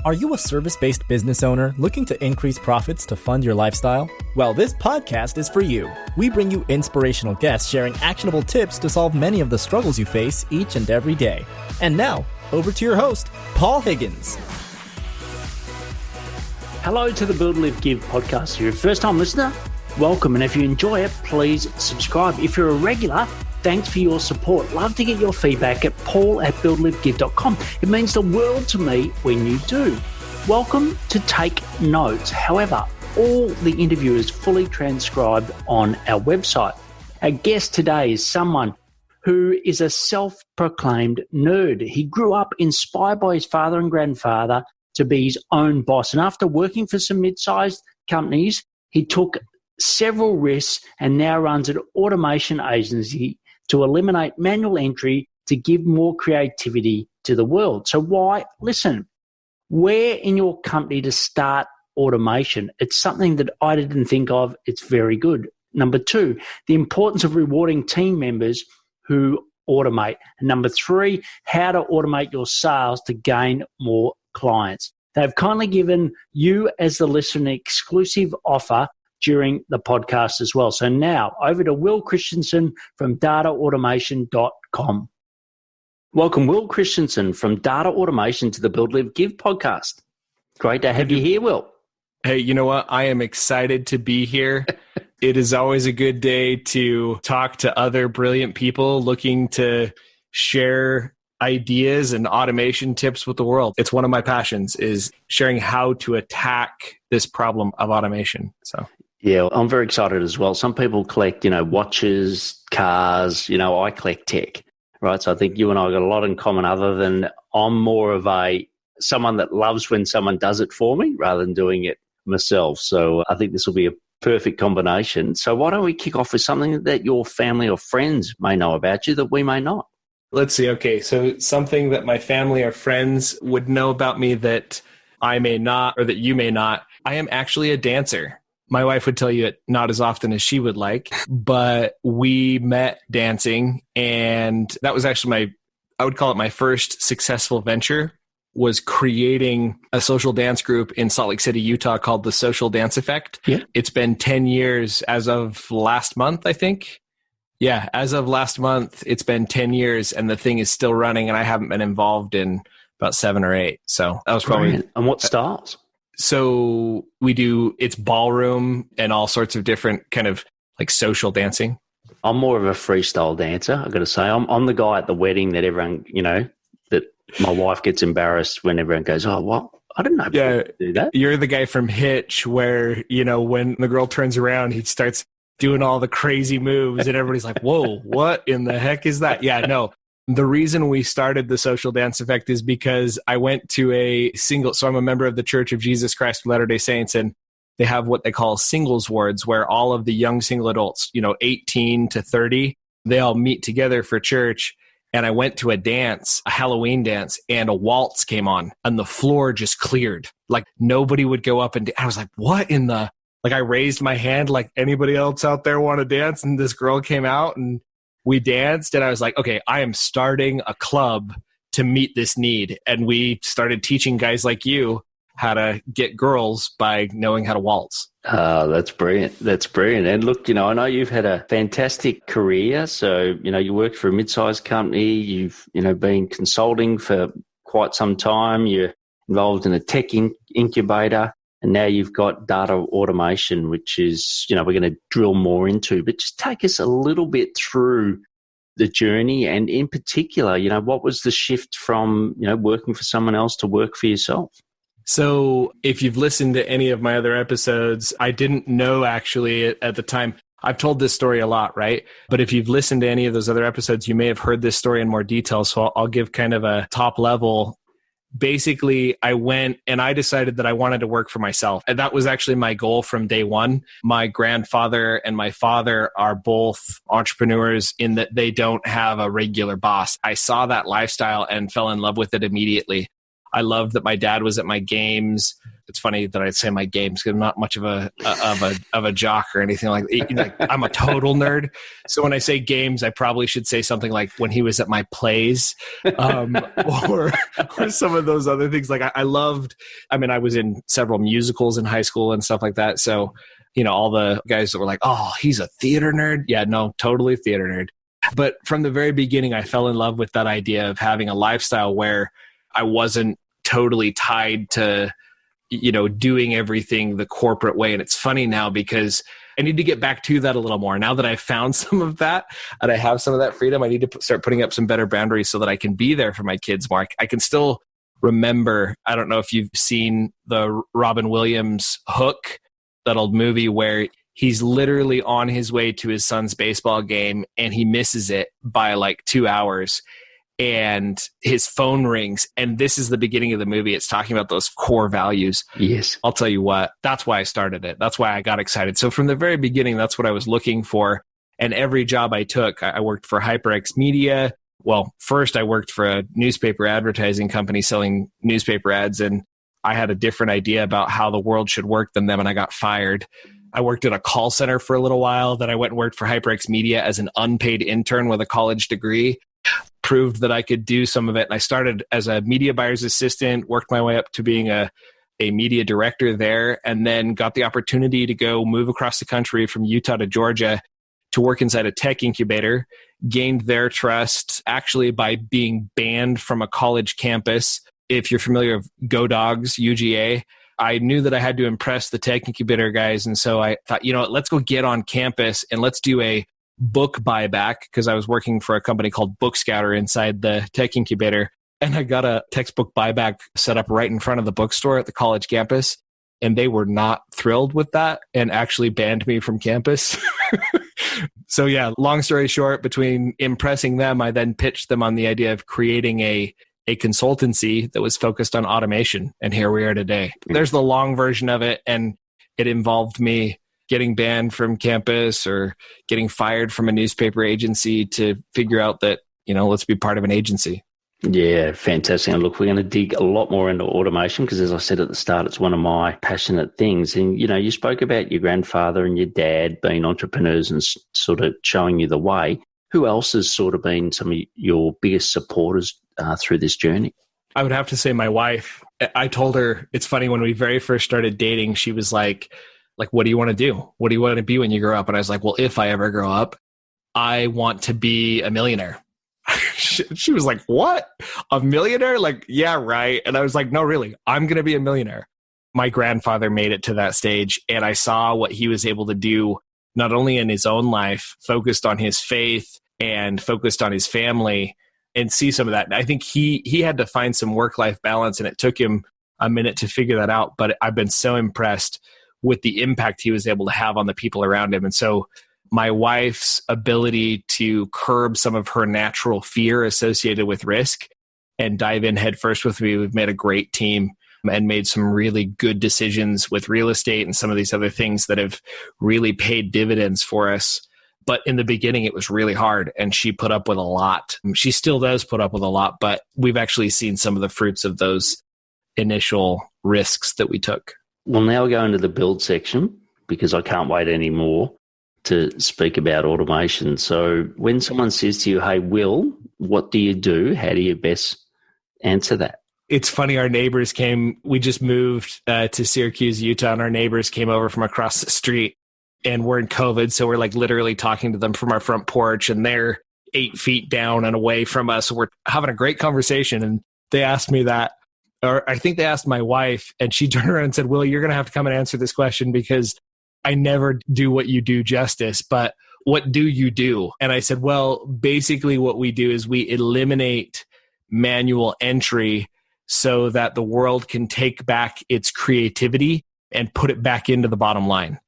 Are you a service-based business owner looking to increase profits to fund your lifestyle? Well, this podcast is for you. We bring you inspirational guests sharing actionable tips to solve many of the struggles you face each and every day. And now, over to your host, Paul Higgins. Hello to the Build, Live, Give podcast. If you're a first-time listener, welcome. And if you enjoy it, please subscribe. If you're a regular, thanks for your support. Love to get your feedback at paul@buildlivegive.com. It means the world to me when you do. Welcome to Take Notes. However, all the interview is fully transcribed on our website. Our guest today is someone who is a self-proclaimed nerd. He grew up inspired by his father and grandfather to be his own boss. And after working for some mid-sized companies, he took several risks and now runs an automation agency to eliminate manual entry to give more creativity to the world. So why? Listen, where in your company to start automation? It's something that I didn't think of. It's very good. Number two, the importance of rewarding team members who automate. And number three, how to automate your sales to gain more clients. They've kindly given you as the listener an exclusive offer during the podcast as well. So now over to Will Christensen from DataAutomation.com. Welcome, Will Christensen from Data Automation to the Build, Live, Give podcast. Great to have you here, Will. Hey, you know what? I am excited to be here. It is always a good day to talk to other brilliant people looking to share ideas and automation tips with the world. It's one of my passions, is sharing how to attack this problem of automation. So yeah, I'm very excited as well. Some people collect, watches, cars, I collect tech, right? So I think you and I got a lot in common, other than I'm more of someone that loves when someone does it for me rather than doing it myself. So I think this will be a perfect combination. So why don't we kick off with something that your family or friends may know about you that we may not? Let's see. Okay, so something that my family or friends would know about me that I may not, or that you may not. I am actually a dancer. My wife would tell you it not as often as she would like, but we met dancing, and that was actually I would call it my first successful venture, was creating a social dance group in Salt Lake City, Utah called the Social Dance Effect. Yeah. It's been 10 years as of last month, I think. Yeah, as of last month, it's been 10 years and the thing is still running, and I haven't been involved in about 7 or 8. So that was probably... Brilliant. And what styles? So it's ballroom and all sorts of different kind of like social dancing. I'm more of a freestyle dancer, I've got to say. I'm the guy at the wedding that everyone, that my wife gets embarrassed when everyone goes, oh, what? I didn't know people could do that. You're the guy from Hitch where, when the girl turns around, he starts doing all the crazy moves and everybody's like, whoa, what in the heck is that? Yeah, no. The reason we started the Social Dance Effect is because I went to so I'm a member of the Church of Jesus Christ of Latter-day Saints, and they have what they call singles wards, where all of the young single adults, 18 to 30, they all meet together for church. And I went to a Halloween dance, and a waltz came on and the floor just cleared. Like nobody would go up and I was like, what in the... Like I raised my hand like, anybody else out there want to dance? And this girl came out and we danced, and I was like, okay, I am starting a club to meet this need. And we started teaching guys like you how to get girls by knowing how to waltz. Oh, that's brilliant. That's brilliant. And look, I know you've had a fantastic career. So, you worked for a mid-sized company. You've, been consulting for quite some time. You're involved in a tech incubator. And now you've got data automation, which is, we're going to drill more into. But just take us a little bit through the journey. And in particular, what was the shift from, working for someone else to work for yourself? So if you've listened to any of my other episodes, I didn't know actually at the time. I've told this story a lot, right? But if you've listened to any of those other episodes, you may have heard this story in more detail. So I'll give kind of a top level. Basically, I went and I decided that I wanted to work for myself. And that was actually my goal from day one. My grandfather and my father are both entrepreneurs in that they don't have a regular boss. I saw that lifestyle and fell in love with it immediately. I loved that my dad was at my games. It's funny that I'd say my games because I'm not much of a jock or anything like that. Like, I'm a total nerd. So when I say games, I probably should say something like when he was at my plays, or some of those other things. Like I was in several musicals in high school and stuff like that. So, all the guys that were like, oh, he's a theater nerd. Yeah, no, totally theater nerd. But from the very beginning, I fell in love with that idea of having a lifestyle where I wasn't totally tied to, doing everything the corporate way. And it's funny now because I need to get back to that a little more. Now that I've found some of that and I have some of that freedom, I need to start putting up some better boundaries so that I can be there for my kids more. I can still remember, I don't know if you've seen the Robin Williams Hook, that old movie where he's literally on his way to his son's baseball game and he misses it by like 2 hours. And his phone rings, and this is the beginning of the movie. It's talking about those core values. Yes. I'll tell you what, that's why I started it. That's why I got excited. So from the very beginning, that's what I was looking for. And every job I took, I worked for HyperX Media. Well, first I worked for a newspaper advertising company selling newspaper ads, and I had a different idea about how the world should work than them, and I got fired. I worked at a call center for a little while. Then I went and worked for HyperX Media as an unpaid intern with a college degree. Proved that I could do some of it. And I started as a media buyer's assistant, worked my way up to being a media director there, and then got the opportunity to go move across the country from Utah to Georgia to work inside a tech incubator, gained their trust actually by being banned from a college campus. If you're familiar with Go Dogs, UGA, I knew that I had to impress the tech incubator guys. And so I thought, let's go get on campus and let's do a book buyback, because I was working for a company called Book Scouter inside the tech incubator. And I got a textbook buyback set up right in front of the bookstore at the college campus. And they were not thrilled with that and actually banned me from campus. So yeah, long story short, between impressing them, I then pitched them on the idea of creating a consultancy that was focused on automation. And here we are today. There's the long version of it. And it involved me getting banned from campus or getting fired from a newspaper agency to figure out that, let's be part of an agency. Yeah, fantastic. And look, we're going to dig a lot more into automation because, as I said at the start, it's one of my passionate things. And, you spoke about your grandfather and your dad being entrepreneurs and sort of showing you the way. Who else has sort of been some of your biggest supporters through this journey? I would have to say my wife. I told her, it's funny, when we very first started dating, she was like, what do you want to do? What do you want to be when you grow up? And I was like, well, if I ever grow up, I want to be a millionaire. She was like, what? A millionaire? Like, yeah, right. And I was like, no, really, I'm going to be a millionaire. My grandfather made it to that stage, and I saw what he was able to do, not only in his own life, focused on his faith and focused on his family, and see some of that. I think he had to find some work-life balance, and it took him a minute to figure that out. But I've been so impressed with the impact he was able to have on the people around him. And so my wife's ability to curb some of her natural fear associated with risk and dive in headfirst with me, we've made a great team and made some really good decisions with real estate and some of these other things that have really paid dividends for us. But in the beginning, it was really hard, and she put up with a lot. She still does put up with a lot, but we've actually seen some of the fruits of those initial risks that we took. Well, now we'll go into the build section because I can't wait anymore to speak about automation. So when someone says to you, hey, Will, what do you do? How do you best answer that? It's funny. Our neighbors came. We just moved to Syracuse, Utah, and our neighbors came over from across the street, and we're in COVID. So we're like literally talking to them from our front porch, and they're 8 feet down and away from us. We're having a great conversation. And they asked me that, or I think they asked my wife, and she turned around and said, Will, you're going to have to come and answer this question because I never do what you do justice, but what do you do? And I said, well, basically what we do is we eliminate manual entry so that the world can take back its creativity and put it back into the bottom line.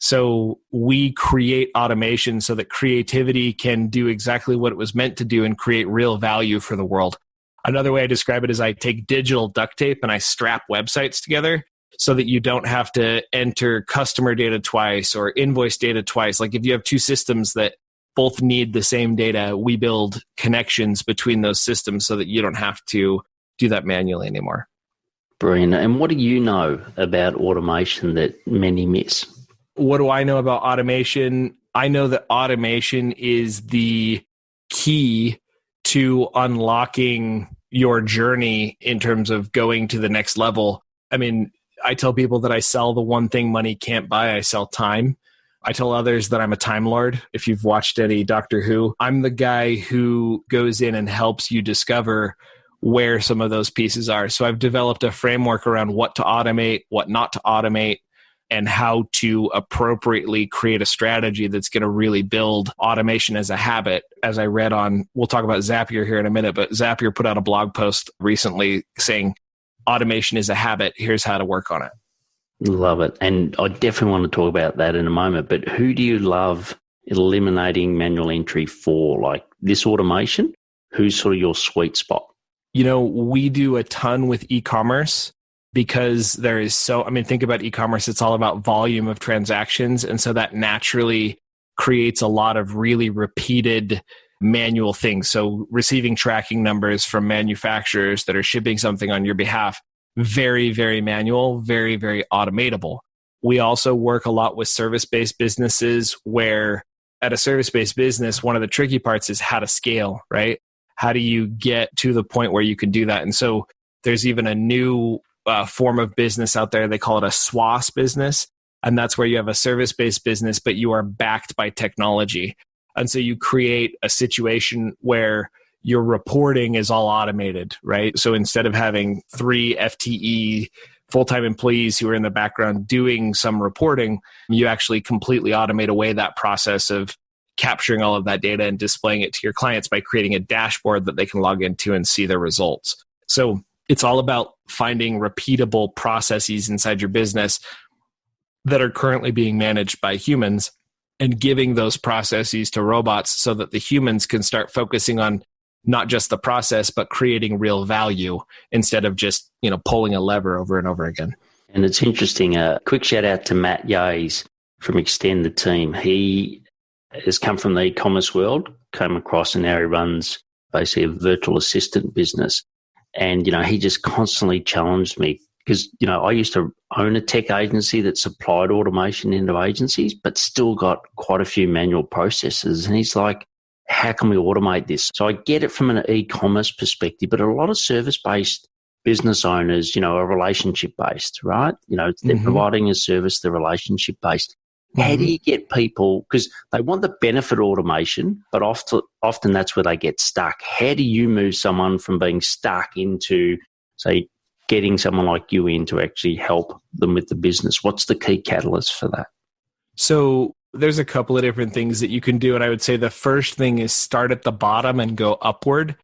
So we create automation so that creativity can do exactly what it was meant to do and create real value for the world. Another way I describe it is I take digital duct tape and I strap websites together so that you don't have to enter customer data twice or invoice data twice. Like if you have two systems that both need the same data, we build connections between those systems so that you don't have to do that manually anymore. Brilliant. And what do you know about automation that many miss? What do I know about automation? I know that automation is the key to unlocking your journey in terms of going to the next level. I mean, I tell people that I sell the one thing money can't buy. I sell time. I tell others that I'm a time lord. If you've watched any Doctor Who, I'm the guy who goes in and helps you discover where some of those pieces are. So I've developed a framework around what to automate, what not to automate, and how to appropriately create a strategy that's going to really build automation as a habit. As I read on, we'll talk about Zapier here in a minute, but Zapier put out a blog post recently saying, automation is a habit. Here's how to work on it. Love it. And I definitely want to talk about that in a moment, but who do you love eliminating manual entry for? Like this automation, who's sort of your sweet spot? You know, we do a ton with e-commerce because there is think about e-commerce, it's all about volume of transactions. And so that naturally creates a lot of really repeated manual things. So receiving tracking numbers from manufacturers that are shipping something on your behalf, very, very manual, very, very automatable. We also work a lot with service-based businesses where at a service-based business, one of the tricky parts is how to scale, right? How do you get to the point where you can do that? And so there's even a new form of business out there. They call it a SWAS business. And that's where you have a service-based business, but you are backed by technology. And so you create a situation where your reporting is all automated, right? So instead of having 3 FTE full-time employees who are in the background doing some reporting, you actually completely automate away that process of capturing all of that data and displaying it to your clients by creating a dashboard that they can log into and see their results. So it's all about finding repeatable processes inside your business that are currently being managed by humans and giving those processes to robots so that the humans can start focusing on not just the process, but creating real value instead of just, pulling a lever over and over again. And it's interesting. A quick shout out to Matt Yays from Extend the Team. He has come from the e-commerce world, came across, and now he runs basically a virtual assistant business. And, he just constantly challenged me because, I used to own a tech agency that supplied automation into agencies, but still got quite a few manual processes. And he's like, how can we automate this? So I get it from an e-commerce perspective, but a lot of service-based business owners, are relationship-based, right? They're providing a service, they're relationship-based. How do you get people, because they want the benefit of automation, but often that's where they get stuck. How do you move someone from being stuck into, say, getting someone like you in to actually help them with the business? What's the key catalyst for that? So there's a couple of different things that you can do. And I would say the first thing is start at the bottom and go upward.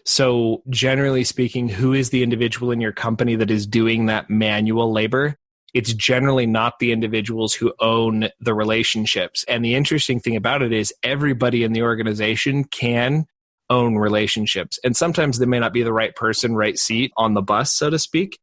So generally speaking, who is the individual in your company that is doing that manual labor? It's generally not the individuals who own the relationships. And the interesting thing about it is everybody in the organization can own relationships. And sometimes they may not be the right person, right seat on the bus, so to speak.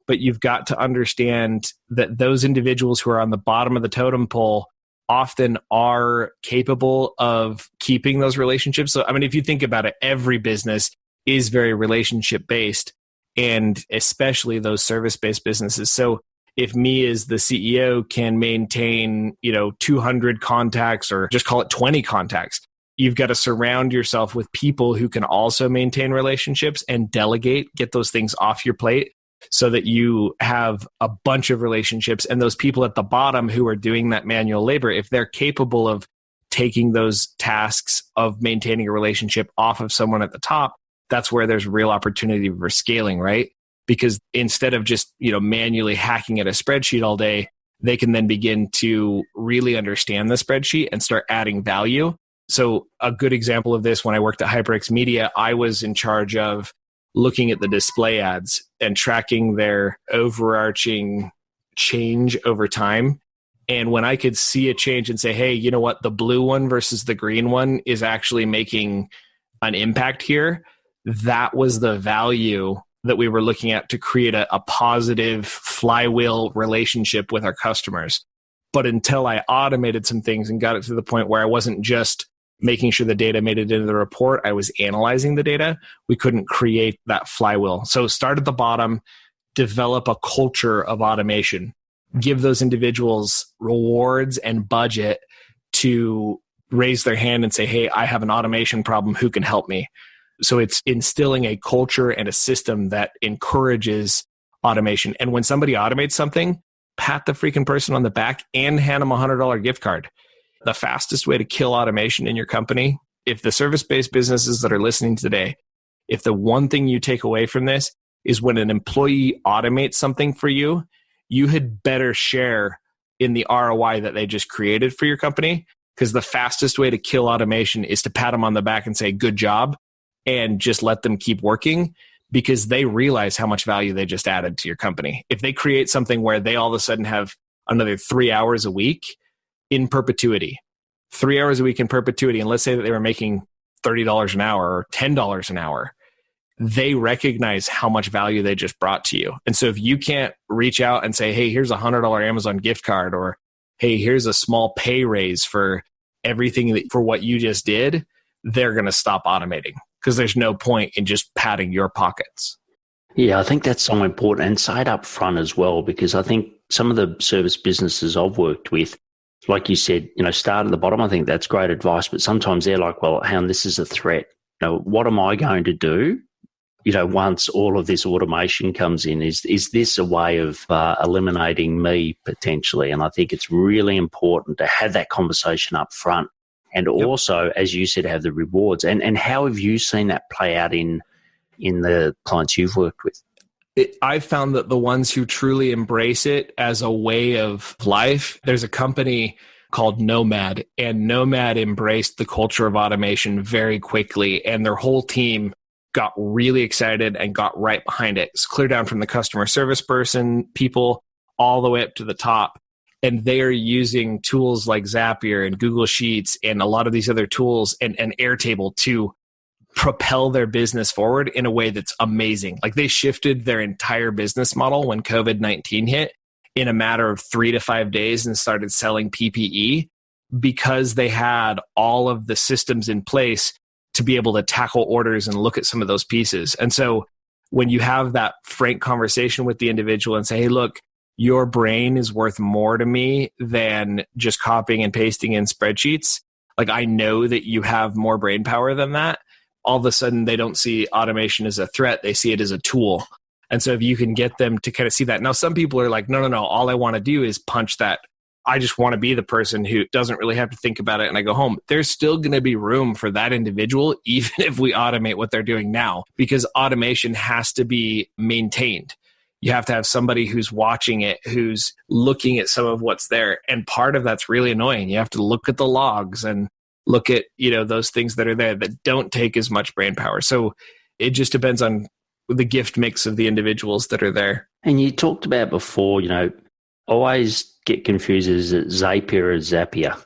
But you've got to understand that those individuals who are on the bottom of the totem pole often are capable of keeping those relationships. So, if you think about it, every business is very relationship based, and especially those service-based businesses. So if me as the CEO can maintain, 200 contacts or just call it 20 contacts, you've got to surround yourself with people who can also maintain relationships and delegate, get those things off your plate so that you have a bunch of relationships. And those people at the bottom who are doing that manual labor, if they're capable of taking those tasks of maintaining a relationship off of someone at the top, that's where there's real opportunity for scaling, right? Because instead of just, manually hacking at a spreadsheet all day, they can then begin to really understand the spreadsheet and start adding value. So a good example of this, when I worked at HyperX Media, I was in charge of looking at the display ads and tracking their overarching change over time. And when I could see a change and say, hey, you know what, the blue one versus the green one is actually making an impact here, that was the value that we were looking at to create a positive flywheel relationship with our customers. But until I automated some things and got it to the point where I wasn't just making sure the data made it into the report, I was analyzing the data, we couldn't create that flywheel. So start at the bottom, develop a culture of automation. Give those individuals rewards and budget to raise their hand and say, hey, I have an automation problem. Who can help me? So it's instilling a culture and a system that encourages automation. And when somebody automates something, pat the freaking person on the back and hand them a $100 gift card. The fastest way to kill automation in your company, if the service-based businesses that are listening today, if the one thing you take away from this is when an employee automates something for you, you had better share in the ROI that they just created for your company, because the fastest way to kill automation is to pat them on the back and say, good job, and just let them keep working, because they realize how much value they just added to your company. If they create something where they all of a sudden have another 3 hours a week in perpetuity, 3 hours a week in perpetuity, and let's say that they were making $30 an hour or $10 an hour, they recognize how much value they just brought to you. And so if you can't reach out and say, hey, here's a $100 Amazon gift card, or hey, here's a small pay raise for everything for what you just did, they're going to stop automating, because there's no point in just padding your pockets. Yeah, I think that's so important, and say it up front as well, because I think some of the service businesses I've worked with, like you said, start at the bottom. I think that's great advice, but sometimes they're like, well, hang on, this is a threat. What am I going to do? Once all of this automation comes in, is this a way of eliminating me potentially? And I think it's really important to have that conversation up front. And also, as you said, have the rewards. And how have you seen that play out in the clients you've worked with? I've found that the ones who truly embrace it as a way of life, there's a company called Nomad, and Nomad embraced the culture of automation very quickly, and their whole team got really excited and got right behind it. It's clear down from the customer service people all the way up to the top. And they are using tools like Zapier and Google Sheets and a lot of these other tools and Airtable to propel their business forward in a way that's amazing. Like, they shifted their entire business model when COVID-19 hit in a matter of 3 to 5 days and started selling PPE, because they had all of the systems in place to be able to tackle orders and look at some of those pieces. And so when you have that frank conversation with the individual and say, hey, look, your brain is worth more to me than just copying and pasting in spreadsheets. Like, I know that you have more brain power than that. All of a sudden, they don't see automation as a threat. They see it as a tool. And so if you can get them to kind of see that. Now, some people are like, no, all I want to do is punch that. I just want to be the person who doesn't really have to think about it and I go home. There's still going to be room for that individual, even if we automate what they're doing now, because automation has to be maintained. You have to have somebody who's watching it, who's looking at some of what's there. And part of that's really annoying. You have to look at the logs and look at, those things that are there that don't take as much brain power. So it just depends on the gift mix of the individuals that are there. And you talked about before, always get confused, is it Zapier or Zapier?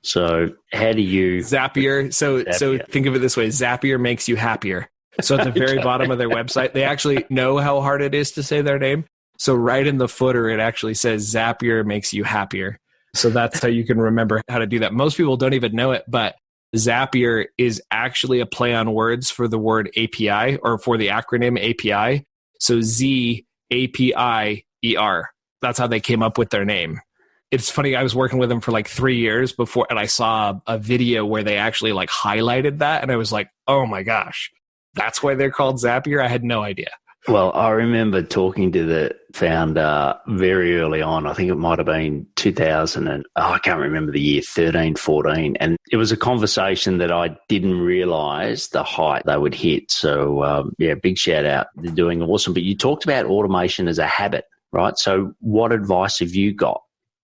So how do you... Zapier. So think of it this way. Zapier makes you happier. So at the very bottom of their website, they actually know how hard it is to say their name. So right in the footer, it actually says Zapier makes you happier. So that's how you can remember how to do that. Most people don't even know it, but Zapier is actually a play on words for the word API, or for the acronym API. So Z-A-P-I-E-R. That's how they came up with their name. It's funny, I was working with them for like 3 years before, and I saw a video where they actually like highlighted that, and I was like, oh my gosh, that's why they're called Zapier? I had no idea. Well, I remember talking to the founder very early on. I think it might have been 2000 and I can't remember the year, 13, 14. And it was a conversation that I didn't realize the height they would hit. So big shout out. They're doing awesome. But you talked about automation as a habit, right? So what advice have you got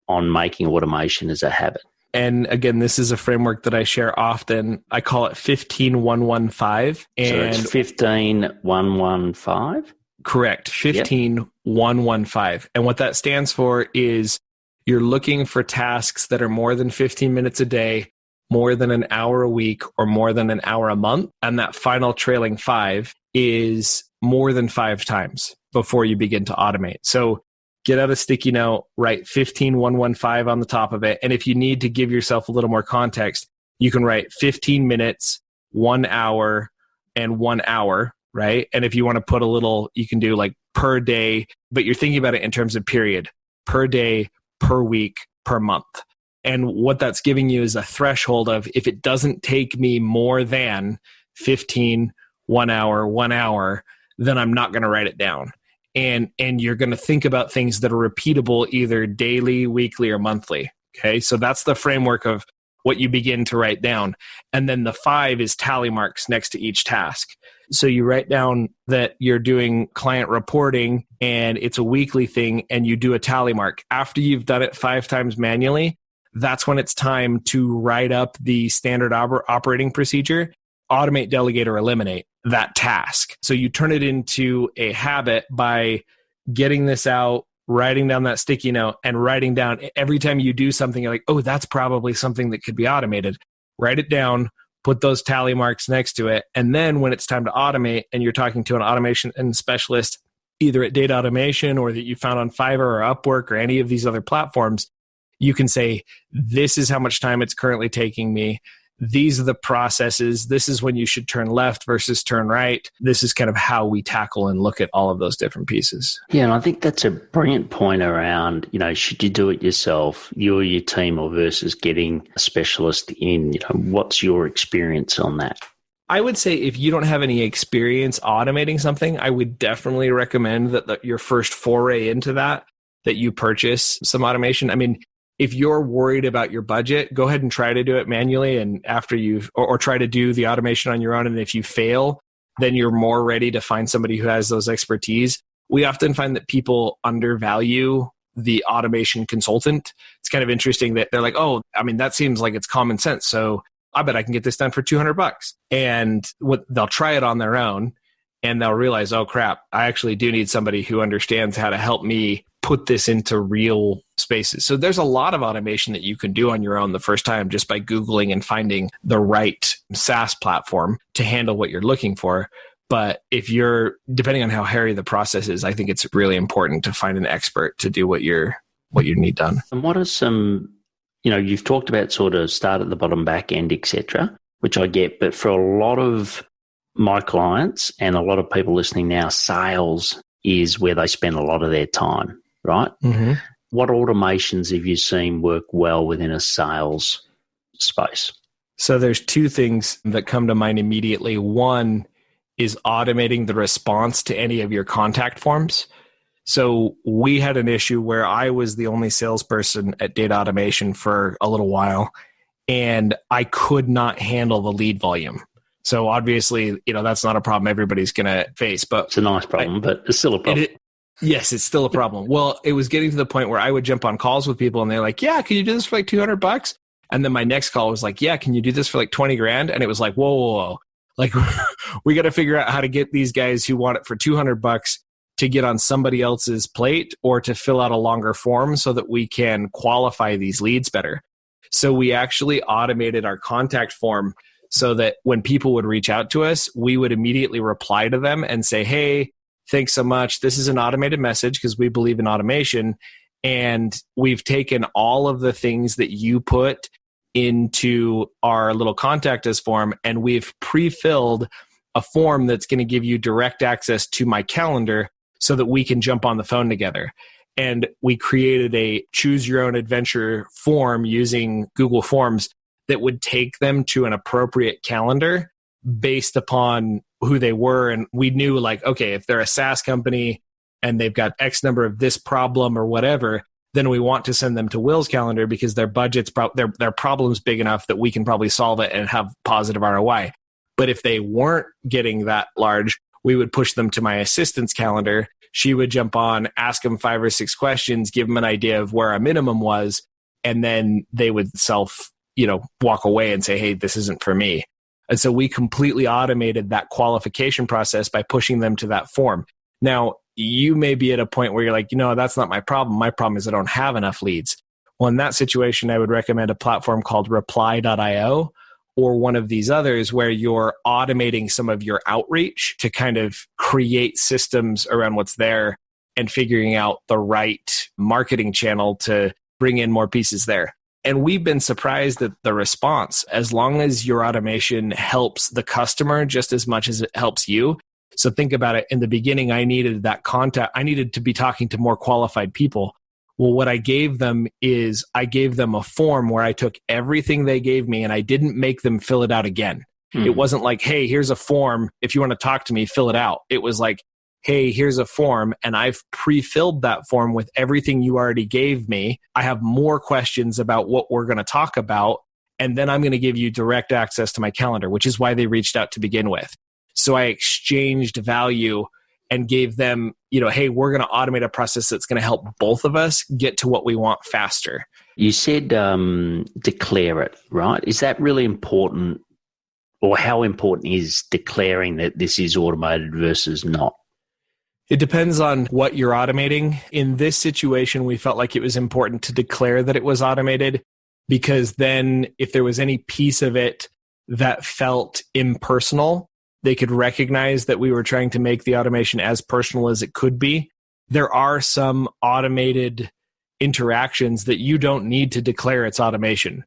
on making automation as a habit? And again, this is a framework that I share often. I call it 15115. And so it's 15115? Correct. 15115. And what that stands for is you're looking for tasks that are more than 15 minutes a day, more than an hour a week, or more than an hour a month. And that final trailing 5 is more than 5 times before you begin to automate. So get out a sticky note, write 15115 on the top of it. And if you need to give yourself a little more context, you can write 15 minutes, 1 hour, and 1 hour, right? And if you want to put a little, you can do like per day, but you're thinking about it in terms of period, per day, per week, per month. And what that's giving you is a threshold of, if it doesn't take me more than 15, 1 hour, then I'm not going to write it down. And you're going to think about things that are repeatable either daily, weekly, or monthly. Okay. So that's the framework of what you begin to write down. And then the 5 is tally marks next to each task. So you write down that you're doing client reporting and it's a weekly thing, and you do a tally mark. After you've done it 5 times manually, that's when it's time to write up the standard operating procedure, automate, delegate, or eliminate that task. So you turn it into a habit by getting this out, writing down that sticky note, and writing down every time you do something, you're like, oh, that's probably something that could be automated. Write it down, put those tally marks next to it. And then when it's time to automate and you're talking to an automation specialist, either at DataAutomation or that you found on Fiverr or Upwork or any of these other platforms, you can say, this is how much time it's currently taking me. These are the processes. This is when you should turn left versus turn right. This is kind of how we tackle and look at all of those different pieces. Yeah, and I think that's a brilliant point around, should you do it yourself, you or your team, or versus getting a specialist in? What's your experience on that? I would say if you don't have any experience automating something, I would definitely recommend that your first foray into that you purchase some automation. I mean, if you're worried about your budget, go ahead and try to do it manually, and after or try to do the automation on your own. And if you fail, then you're more ready to find somebody who has those expertise. We often find that people undervalue the automation consultant. It's kind of interesting that they're like, oh, I mean, that seems like it's common sense, so I bet I can get this done for $200. And they'll try it on their own, and they'll realize, oh crap, I actually do need somebody who understands how to help me put this into real spaces. So there's a lot of automation that you can do on your own the first time, just by Googling and finding the right SaaS platform to handle what you're looking for. But depending on how hairy the process is, I think it's really important to find an expert to do what you need done. And what are some, you've talked about sort of start at the bottom, back end, etc., which I get, but for a lot of my clients and a lot of people listening now, sales is where they spend a lot of their time. Right? Mm-hmm. What automations have you seen work well within a sales space? So there's 2 things that come to mind immediately. One is automating the response to any of your contact forms. So we had an issue where I was the only salesperson at DataAutomation for a little while, and I could not handle the lead volume. So obviously, that's not a problem everybody's going to face. But it's a nice problem, but it's still a problem. Yes, it's still a problem. Well, it was getting to the point where I would jump on calls with people and they're like, yeah, can you do this for like $200? And then my next call was like, yeah, can you do this for like 20 grand? And it was like, whoa. Like, we got to figure out how to get these guys who want it for $200 to get on somebody else's plate or to fill out a longer form so that we can qualify these leads better. So we actually automated our contact form so that when people would reach out to us, we would immediately reply to them and say, hey, thanks so much. This is an automated message because we believe in automation. And we've taken all of the things that you put into our little contact us form, and we've pre-filled a form that's going to give you direct access to my calendar so that we can jump on the phone together. And we created a choose your own adventure form using Google Forms that would take them to an appropriate calendar based upon who they were. And we knew like, okay, if they're a SaaS company and they've got X number of this problem or whatever, then we want to send them to Will's calendar because their budget's their problem's big enough that we can probably solve it and have positive ROI. But if they weren't getting that large, we would push them to my assistant's calendar. She would jump on, ask them 5 or 6 questions, give them an idea of where a minimum was, and then they would walk away and say, hey, this isn't for me. And so we completely automated that qualification process by pushing them to that form. Now, you may be at a point where you're like, that's not my problem. My problem is I don't have enough leads. Well, in that situation, I would recommend a platform called reply.io or one of these others where you're automating some of your outreach to kind of create systems around what's there and figuring out the right marketing channel to bring in more pieces there. And we've been surprised at the response. As long as your automation helps the customer just as much as it helps you, So think about it. In the beginning, I needed that contact. I needed to be talking to more qualified people. Well, what I gave them is I gave them a form where I took everything they gave me and I didn't make them fill it out again. It wasn't like, hey, here's a form. If you want to talk to me, fill it out. It was like, hey, here's a form and I've pre-filled that form with everything you already gave me. I have more questions about what we're going to talk about. And then I'm going to give you direct access to my calendar, which is why they reached out to begin with. So I exchanged value and gave them, hey, we're going to automate a process that's going to help both of us get to what we want faster. You said declare it, right? Is that really important? Or how important is declaring that this is automated versus not? It depends on what you're automating. In this situation, we felt like it was important to declare that it was automated because then if there was any piece of it that felt impersonal, they could recognize that we were trying to make the automation as personal as it could be. There are some automated interactions that you don't need to declare it's automation.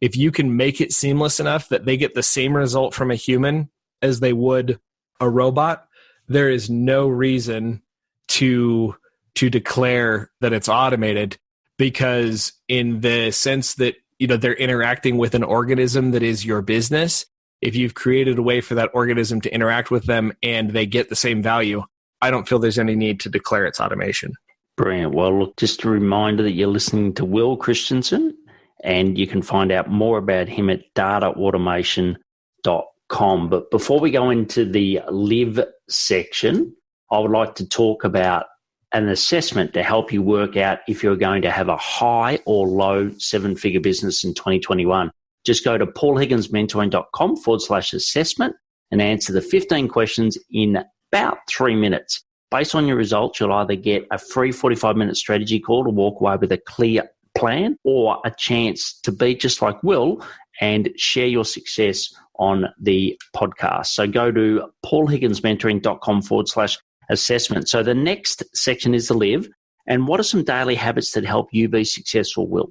If you can make it seamless enough that they get the same result from a human as they would a robot, there is no reason to declare that it's automated, because in the sense that they're interacting with an organism that is your business, if you've created a way for that organism to interact with them and they get the same value, I don't feel there's any need to declare it's automation. Brilliant. Well, look, just a reminder that you're listening to Will Christensen, and you can find out more about him at DataAutomation.com. But before we go into the live section, I would like to talk about an assessment to help you work out if you're going to have a high or low seven-figure business in 2021. Just go to paulhigginsmentoring.com/assessment and answer the 15 questions in about 3 minutes. Based on your results, you'll either get a free 45-minute strategy call to walk away with a clear plan, or a chance to be just like Will and share your success on the podcast. So go to paulhigginsmentoring.com/assessment. So the next section is the live. And what are some daily habits that help you be successful, Will?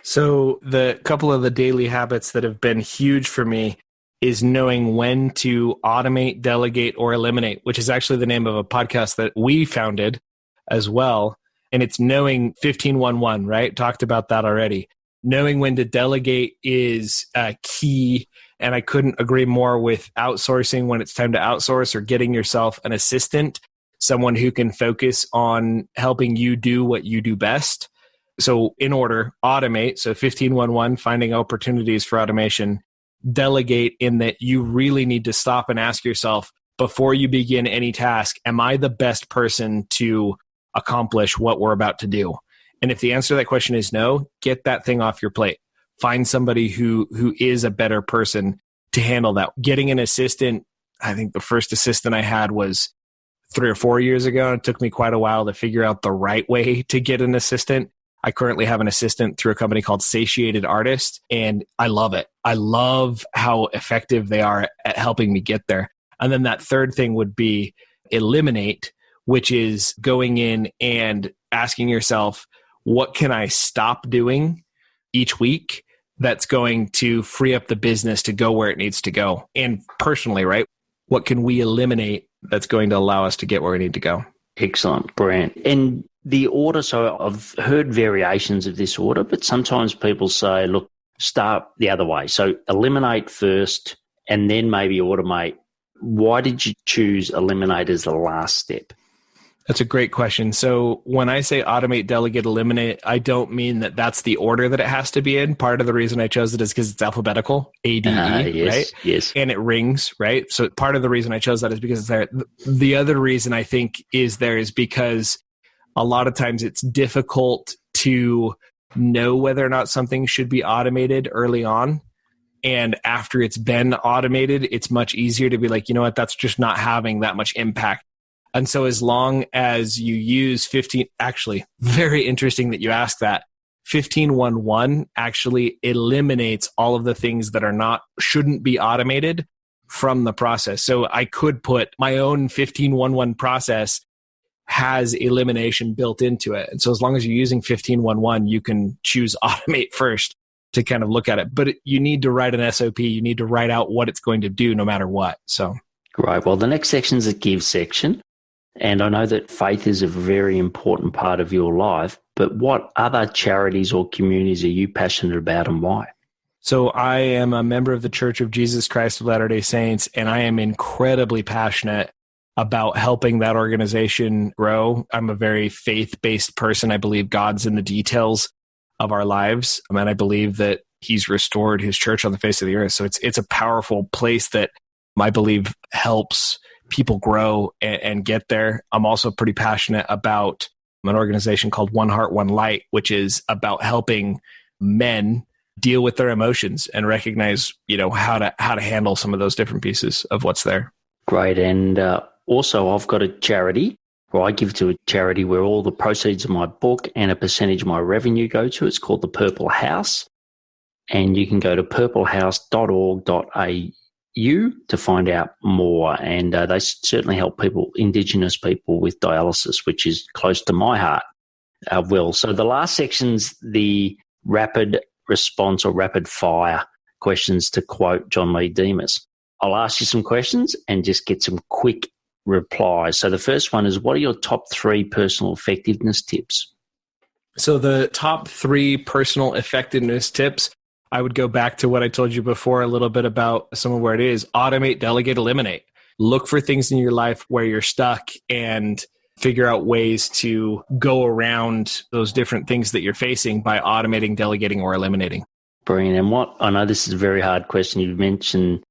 So the couple of the daily habits that have been huge for me is knowing when to automate, delegate, or eliminate, which is actually the name of a podcast that we founded as well. And it's knowing 1511, right? Talked about that already. Knowing when to delegate is key. And I couldn't agree more with outsourcing when it's time to outsource, or getting yourself an assistant, someone who can focus on helping you do what you do best. So in order, automate. So 1511, finding opportunities for automation. Delegate, in that you really need to stop and ask yourself before you begin any task, am I the best person to accomplish what we're about to do? And if the answer to that question is no, get that thing off your plate. Find somebody who is a better person to handle that. Getting an assistant, I think the first assistant I had was 3 or 4 years ago. It took me quite a while to figure out the right way to get an assistant. I currently have an assistant through a company called Satiated Artist, and I love it. I love how effective they are at helping me get there. And then that third thing would be eliminate, which is going in and asking yourself, what can I stop doing each week that's going to free up the business to go where it needs to go? And personally, right? What can we eliminate that's going to allow us to get where we need to go? Excellent, Brant. And the order, so I've heard variations of this order, but sometimes people say, look, start the other way. So eliminate first and then maybe automate. Why did you choose eliminate as the last step? That's a great question. So when I say automate, delegate, eliminate, I don't mean that that's the order that it has to be in. Part of the reason I chose it is because it's alphabetical, ADE, yes, right? Yes. And it rings, right? So part of the reason I chose that is because it's there. The other reason I think is there is because a lot of times it's difficult to know whether or not something should be automated early on. And after it's been automated, it's much easier to be like, you know what, that's just not having that much impact. And so as long as you use 15, actually, very interesting that you asked that. 1511 actually eliminates all of the things that shouldn't be automated from the process. So I could put my own 1511 process has elimination built into it. And so as long as you're using 1511, you can choose automate first to kind of look at it. But you need to write an SOP. You need to write out what it's going to do no matter what. So Right. Well, the next section is the give section. And I know that faith is a very important part of your life, but what other charities or communities are you passionate about and why? So I am a member of the Church of Jesus Christ of Latter-day Saints, and I am incredibly passionate about helping that organization grow. I'm a very faith-based person. I believe God's in the details of our lives, and I believe that He's restored His church on the face of the earth. So it's a powerful place that I believe helps people grow and get there. I'm also pretty passionate about an organization called One Heart, One Light, which is about helping men deal with their emotions and recognize, how to handle some of those different pieces of what's there. Great. And also, I've got a charity where I give to a charity where all the proceeds of my book and a percentage of my revenue go to. It's called the Purple House. And you can go to purplehouse.org.au to find out more. And they certainly help Indigenous people with dialysis, which is close to my heart, Will. So the last section's the rapid response or rapid fire questions, to quote John Lee Demas. I'll ask you some questions and just get some quick replies. So the first one is, what are your top 3 personal effectiveness tips? So the top 3 personal effectiveness tips, I would go back to what I told you before a little bit about some of where it is. Automate, delegate, eliminate. Look for things in your life where you're stuck and figure out ways to go around those different things that you're facing by automating, delegating, or eliminating. Brilliant. And I know this is a very hard question. You've mentioned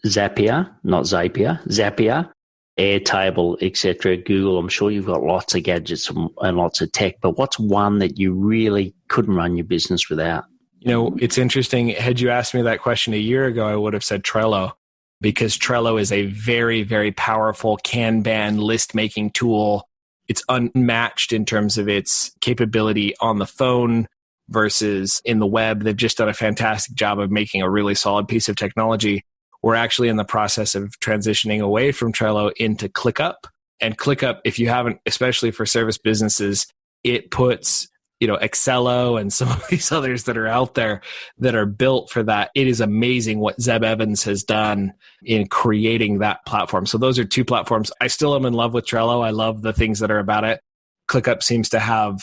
Zapier, not Zapier, Zapier, Airtable, etc. Google. I'm sure you've got lots of gadgets and lots of tech, but what's one that you really couldn't run your business without? It's interesting. Had you asked me that question a year ago, I would have said Trello, because Trello is a very, very powerful Kanban list-making tool. It's unmatched in terms of its capability on the phone versus in the web. They've just done a fantastic job of making a really solid piece of technology. We're actually in the process of transitioning away from Trello into ClickUp. And ClickUp, if you haven't, especially for service businesses, it puts Excello and some of these others that are out there that are built for that. It is amazing what Zeb Evans has done in creating that platform. So those are 2 platforms. I still am in love with Trello. I love the things that are about it. ClickUp seems to have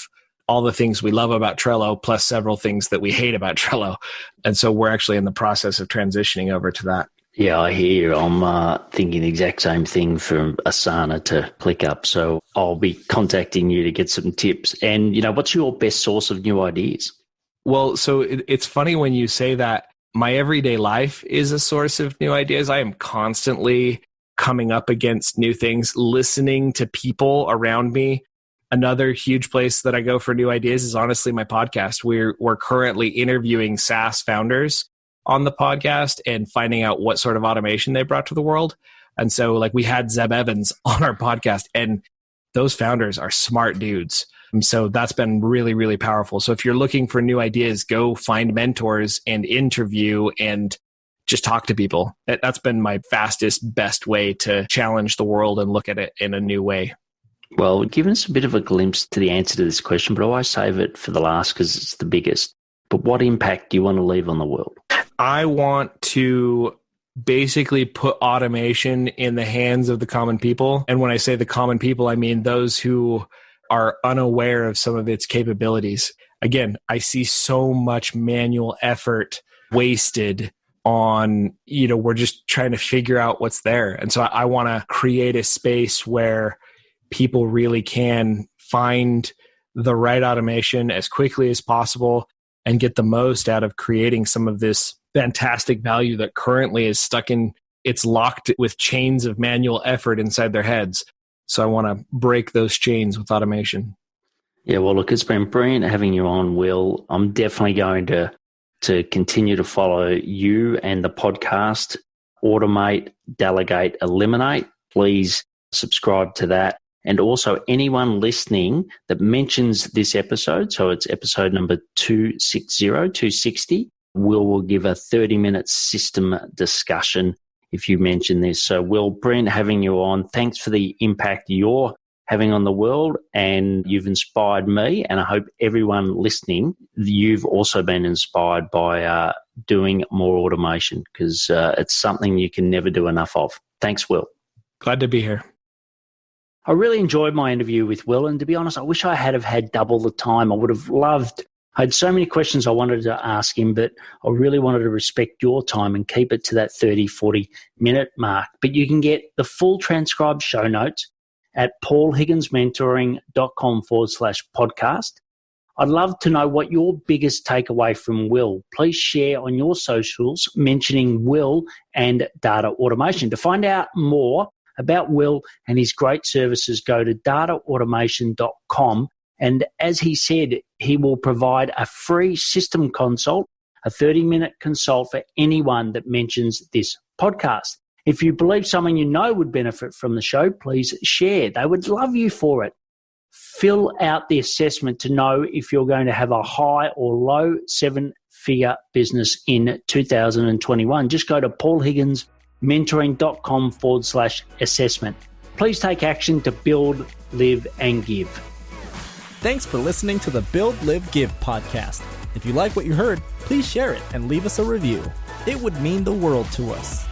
all the things we love about Trello, plus several things that we hate about Trello. And so we're actually in the process of transitioning over to that. Yeah, I hear you. I'm thinking the exact same thing from Asana to ClickUp. So I'll be contacting you to get some tips. And, what's your best source of new ideas? Well, so it's funny when you say that. My everyday life is a source of new ideas. I am constantly coming up against new things, listening to people around me. Another huge place that I go for new ideas is honestly my podcast. We're currently interviewing SaaS founders on the podcast and finding out what sort of automation they brought to the world. And so we had Zeb Evans on our podcast, and those founders are smart dudes. And so that's been really, really powerful. So if you're looking for new ideas, go find mentors and interview and just talk to people. That's been my fastest, best way to challenge the world and look at it in a new way. Well, give us a bit of a glimpse to the answer to this question, but I always save it for the last because it's the biggest. But what impact do you want to leave on the world? I want to basically put automation in the hands of the common people. And when I say the common people, I mean those who are unaware of some of its capabilities. Again, I see so much manual effort wasted on, we're just trying to figure out what's there. And so I want to create a space where people really can find the right automation as quickly as possible and get the most out of creating some of this fantastic value that currently is it's locked with chains of manual effort inside their heads. So I want to break those chains with automation. Yeah, well, look, it's been brilliant having you on, Will. I'm definitely going to continue to follow you and the podcast. Automate, delegate, eliminate. Please subscribe to that. And also anyone listening that mentions this episode, so it's episode number 260, Will give a 30-minute system discussion if you mention this. So Will, brilliant having you on. Thanks for the impact you're having on the world, and you've inspired me, and I hope everyone listening, you've also been inspired by doing more automation, because it's something you can never do enough of. Thanks, Will. Glad to be here. I really enjoyed my interview with Will, and to be honest, I wish I had have had double the time. I would have loved. I had so many questions I wanted to ask him, but I really wanted to respect your time and keep it to that 30, 40-minute mark. But you can get the full transcribed show notes at paulhigginsmentoring.com/podcast. I'd love to know what your biggest takeaway from Will. Please share on your socials mentioning Will and Data Automation. To find out more about Will and his great services, go to dataautomation.com. And as he said, he will provide a free system consult, a 30-minute consult for anyone that mentions this podcast. If you believe someone you know would benefit from the show, please share. They would love you for it. Fill out the assessment to know if you're going to have a high or low seven-figure business in 2021. Just go to paulhigginsmentoring.com/assessment. Please take action to build, live, and give. Thanks for listening to the Build, Live, Give podcast. If you like what you heard, please share it and leave us a review. It would mean the world to us.